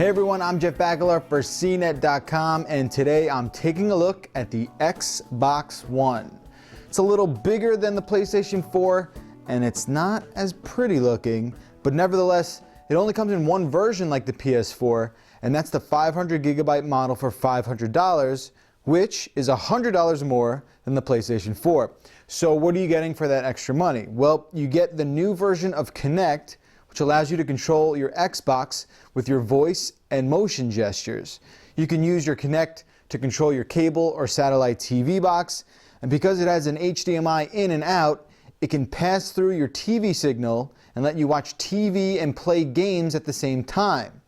Hey everyone, I'm Jeff Bakalar for CNET.com, and today I'm taking a look at the Xbox One. It's a little bigger than the PlayStation 4, and it's not as pretty looking, but nevertheless, it only comes in one version like the PS4, and that's the 500 gigabyte model for $500, which is $100 more than the PlayStation 4. So what are you getting for that extra money? Well, you get the new version of CNET, which allows you to control your Xbox with your voice and motion gestures. You can use your CNET to control your cable or satellite TV box, and because it has an HDMI in and out, it can pass through your TV signal and let you watch TV and play games at the same time.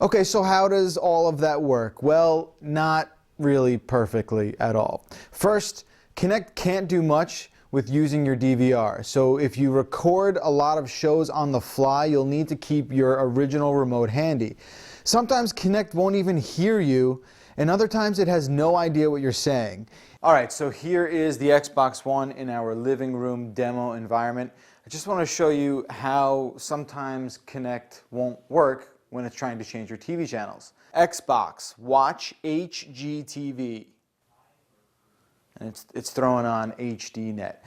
Okay, so how does all of that work? Well, not really perfectly at all. First, CNET can't do much with using your DVR. So if you record a lot of shows on the fly, you'll need to keep your original remote handy. Sometimes CNET won't even hear you, and other times it has no idea what you're saying. All right, so here is the Xbox One in our living room demo environment. I just want to show you how sometimes CNET won't work when it's trying to change your TV channels. Xbox, watch HGTV. And it's throwing on HDNet.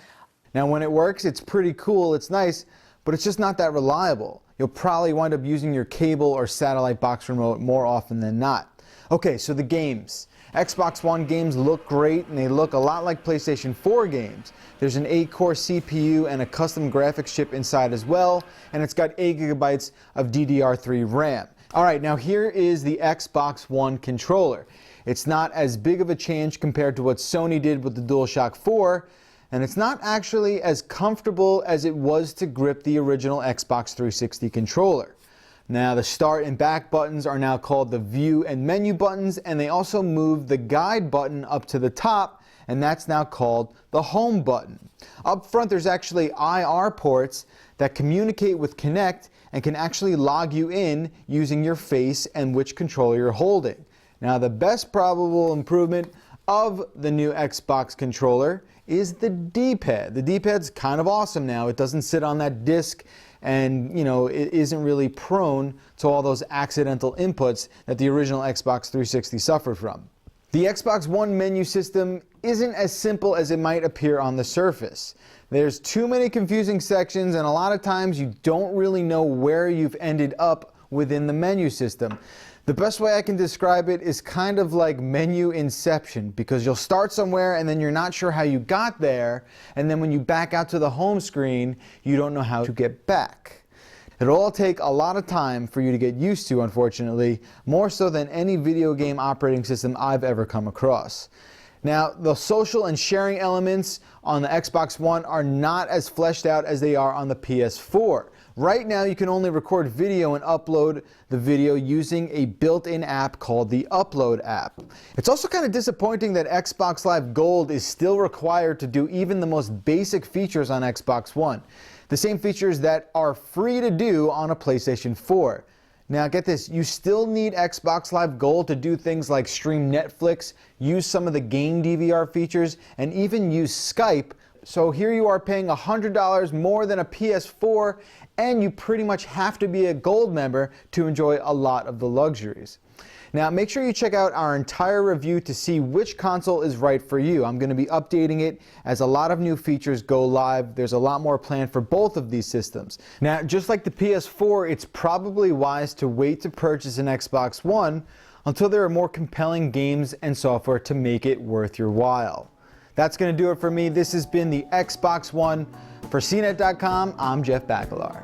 Now when it works, it's pretty cool, it's nice, but it's just not that reliable. You'll probably wind up using your cable or satellite box remote more often than not. Okay, so the games. Xbox One games look great, and they look a lot like PlayStation 4 games. There's an 8-core CPU and a custom graphics chip inside as well, and it's got 8 gigabytes of DDR3 RAM. All right, now here is the Xbox One controller. It's not as big of a change compared to what Sony did with the DualShock 4, and it's not actually as comfortable as it was to grip the original Xbox 360 controller. Now the start and back buttons are now called the view and menu buttons, and they also moved the guide button up to the top, and that's now called the home button. Up front there's actually IR ports that communicate with CNET and can actually log you in using your face and which controller you're holding. Now the best probable improvement of the new Xbox controller is the D-pad. The D-pad's kind of awesome now. It doesn't sit on that disc, and it isn't really prone to all those accidental inputs that the original Xbox 360 suffered from. The Xbox One menu system isn't as simple as it might appear on the surface. There's too many confusing sections, and a lot of times you don't really know where you've ended up within the menu system. The best way I can describe it is kind of like menu inception, because you'll start somewhere and then you're not sure how you got there, and then when you back out to the home screen, you don't know how to get back. It'll all take a lot of time for you to get used to, unfortunately, more so than any video game operating system I've ever come across. Now, the social and sharing elements on the Xbox One are not as fleshed out as they are on the PS4. Right now, you can only record video and upload the video using a built-in app called the Upload app. It's also kind of disappointing that Xbox Live Gold is still required to do even the most basic features on Xbox One. The same features that are free to do on a PlayStation 4. Now get this, you still need Xbox Live Gold to do things like stream Netflix, use some of the game DVR features, and even use Skype. So here you are paying $100 more than a PS4, and you pretty much have to be a Gold member to enjoy a lot of the luxuries. Now make sure you check out our entire review to see which console is right for you. I'm going to be updating it as a lot of new features go live. There's a lot more planned for both of these systems. Now just like the PS4, it's probably wise to wait to purchase an Xbox One until there are more compelling games and software to make it worth your while. That's going to do it for me. This has been the Xbox One. For CNET.com, I'm Jeff Bakalar.